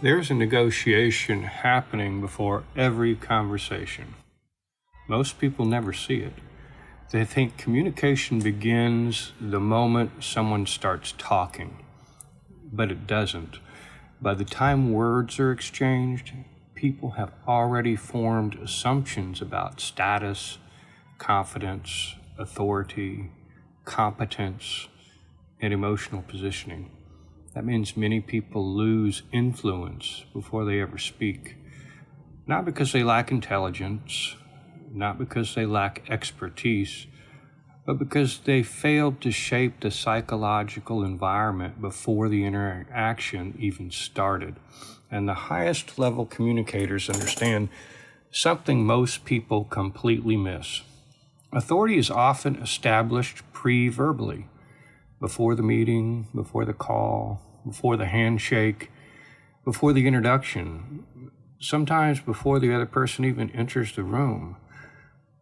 There's a negotiation happening before every conversation. Most people never see it. They think communication begins the moment someone starts talking, but it doesn't. By the time words are exchanged, people have already formed assumptions about status, confidence, authority, competence, and emotional positioning. That means many people lose influence before they ever speak. Not because they lack intelligence, not because they lack expertise, but because they failed to shape the psychological environment before the interaction even started. And the highest level communicators understand something most people completely miss. Authority is often established pre-verbally, before the meeting, before the call, before the handshake, before the introduction, sometimes before the other person even enters the room.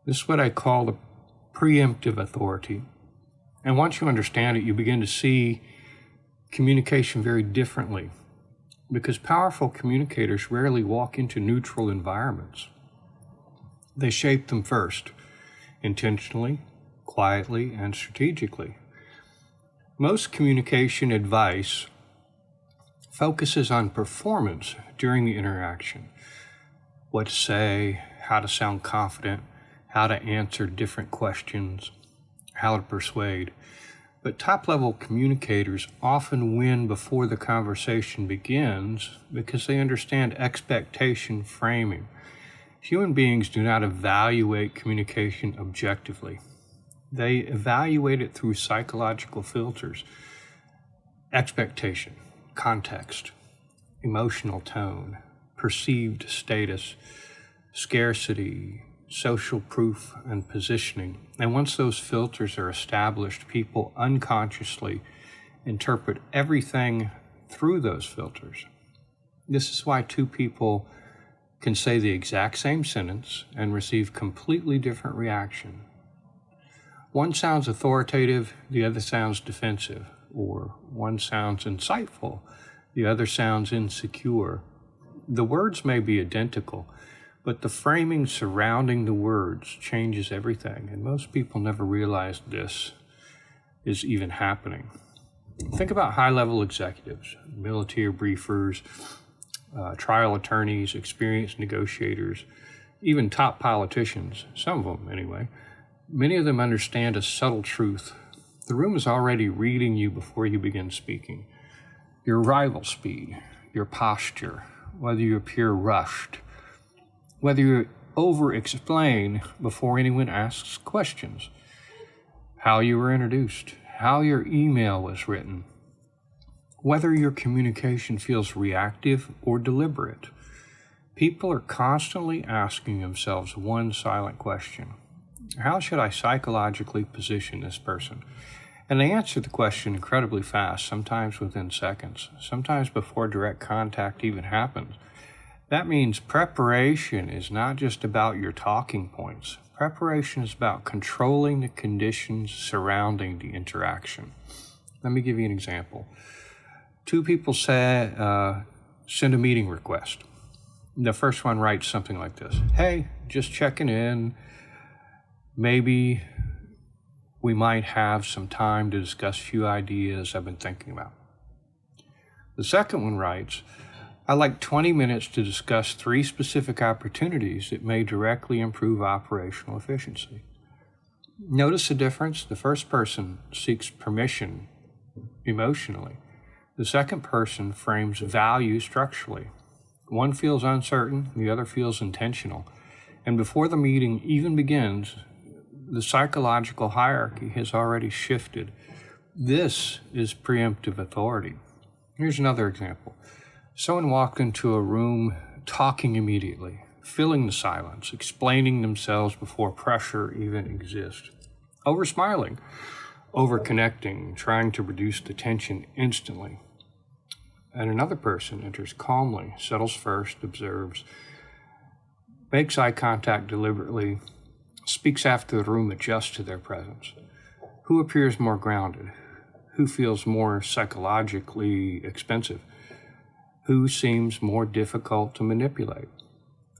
This is what I call the Pre-Emptive Authority. And once you understand it, you begin to see communication very differently, because powerful communicators rarely walk into neutral environments. They shape them first, intentionally, quietly, and strategically. Most communication advice focuses on performance during the interaction. What to say, how to sound confident, how to answer different questions, how to persuade. But top-level communicators often win before the conversation begins because they understand expectation framing. Human beings do not evaluate communication objectively. They evaluate it through psychological filters: expectation, context, emotional tone, perceived status, scarcity, social proof, and positioning. And once those filters are established, people unconsciously interpret everything through those filters. This is why two people can say the exact same sentence and receive completely different reaction. One sounds authoritative, the other sounds defensive, or one sounds insightful, the other sounds insecure. The words may be identical, but the framing surrounding the words changes everything, and most people never realize this is even happening. Think about high-level executives, military briefers, trial attorneys, experienced negotiators, even top politicians, some of them anyway. Many of them understand a subtle truth. The room is already reading you before you begin speaking. Your arrival speed, your posture, whether you appear rushed, whether you over-explain before anyone asks questions, how you were introduced, how your email was written, whether your communication feels reactive or deliberate. People are constantly asking themselves one silent question: how should I psychologically position this person? And they answer the question incredibly fast, sometimes within seconds, sometimes before direct contact even happens. That means preparation is not just about your talking points. Preparation is about controlling the conditions surrounding the interaction. Let me give you an example. Two people send a meeting request. The first one writes something like this: "Hey, just checking in. Maybe we might have some time to discuss a few ideas I've been thinking about." The second one writes, "I'd like 20 minutes to discuss 3 specific opportunities that may directly improve operational efficiency." Notice the difference? The first person seeks permission emotionally. The second person frames value structurally. One feels uncertain, the other feels intentional. And before the meeting even begins, the psychological hierarchy has already shifted. This is preemptive authority. Here's another example. Someone walked into a room talking immediately, filling the silence, explaining themselves before pressure even exists. Over-smiling, over-connecting, trying to reduce the tension instantly. And another person enters calmly, settles first, observes, makes eye contact deliberately, speaks after the room adjusts to their presence. Who appears more grounded? Who feels more psychologically expensive? Who seems more difficult to manipulate?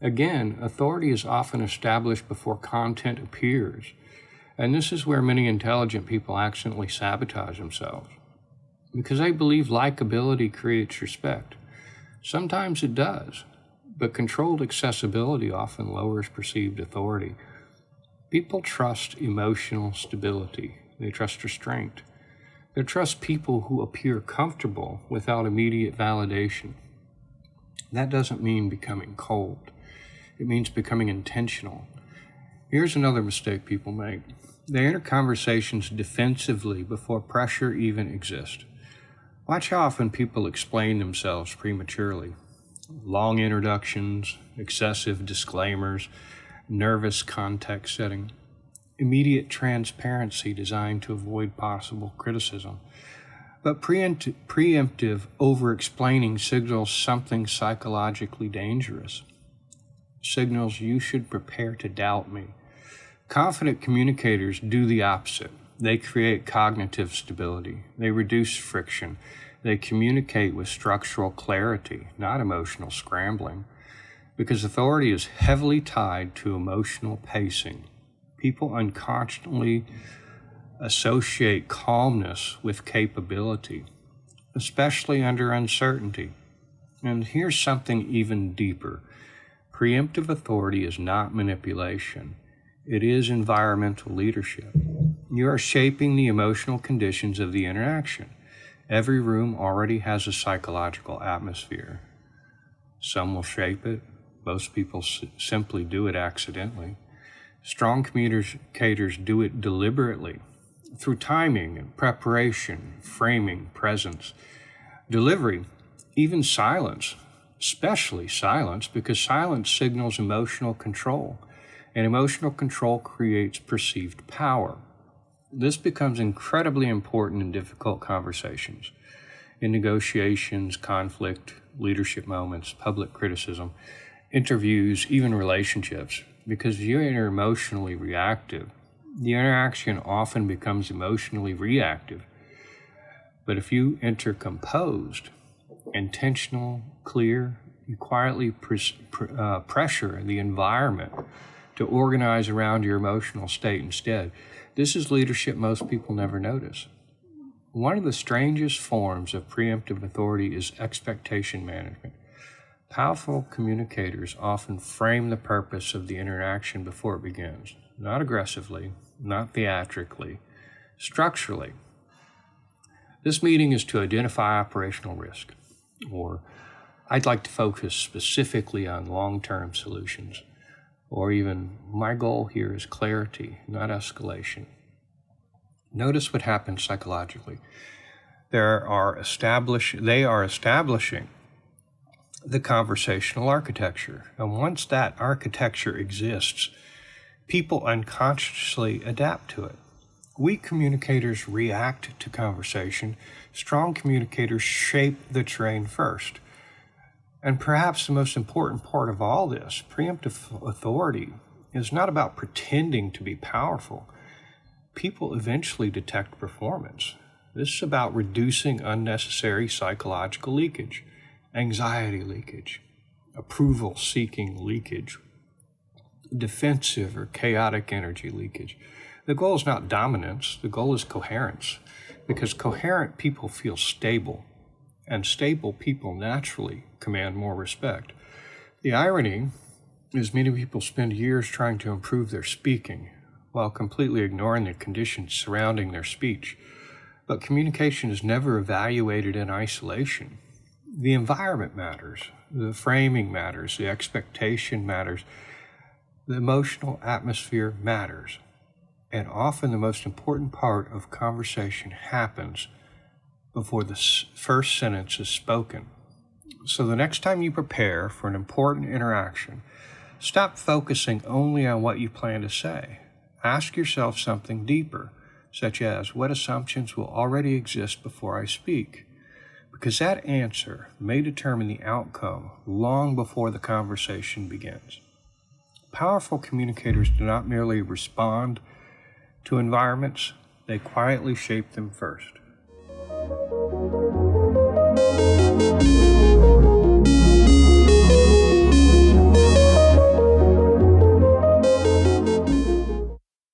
Again, authority is often established before content appears, and this is where many intelligent people accidentally sabotage themselves, because they believe likability creates respect. Sometimes it does, but controlled accessibility often lowers perceived authority. People trust emotional stability. They trust restraint. They trust people who appear comfortable without immediate validation. That doesn't mean becoming cold. It means becoming intentional. Here's another mistake people make. They enter conversations defensively before pressure even exists. Watch how often people explain themselves prematurely. Long introductions, excessive disclaimers, nervous context setting, immediate transparency designed to avoid possible criticism. But preemptive over-explaining signals something psychologically dangerous. Signals you should prepare to doubt me. Confident communicators do the opposite. They create cognitive stability. They reduce friction. They communicate with structural clarity, not emotional scrambling, because authority is heavily tied to emotional pacing. People unconsciously associate calmness with capability, especially under uncertainty. And here's something even deeper. Preemptive authority is not manipulation. It is environmental leadership. You are shaping the emotional conditions of the interaction. Every room already has a psychological atmosphere. Some will shape it. Most people simply do it accidentally. Strong communicators do it deliberately, through timing and preparation, framing, presence, delivery, even silence, especially silence, because silence signals emotional control, and emotional control creates perceived power. This becomes incredibly important in difficult conversations, in negotiations, conflict, leadership moments, public criticism, interviews, even relationships, because if you enter emotionally reactive, the interaction often becomes emotionally reactive. But if you enter composed, intentional, clear, you quietly pressure the environment to organize around your emotional state instead. This is leadership most people never notice. One of the strangest forms of preemptive authority is expectation management. Powerful communicators often frame the purpose of the interaction before it begins, not aggressively, not theatrically, structurally. This meeting is to identify operational risk, or I'd like to focus specifically on long-term solutions, or even my goal here is clarity, not escalation. Notice what happens psychologically. They are establishing the conversational architecture. And once that architecture exists, people unconsciously adapt to it. Weak communicators react to conversation. Strong communicators shape the terrain first. And perhaps the most important part of all this, preemptive authority, is not about pretending to be powerful. People eventually detect performance. This is about reducing unnecessary psychological leakage, anxiety leakage, approval-seeking leakage, defensive or chaotic energy leakage. The goal is not dominance, the goal is coherence, because coherent people feel stable, and stable people naturally command more respect. The irony is many people spend years trying to improve their speaking while completely ignoring the conditions surrounding their speech. But communication is never evaluated in isolation. The environment matters, the framing matters, the expectation matters, the emotional atmosphere matters. And often the most important part of conversation happens before the first sentence is spoken. So the next time you prepare for an important interaction, stop focusing only on what you plan to say. Ask yourself something deeper, such as, what assumptions will already exist before I speak? Because that answer may determine the outcome long before the conversation begins. Powerful communicators do not merely respond to environments, they quietly shape them first.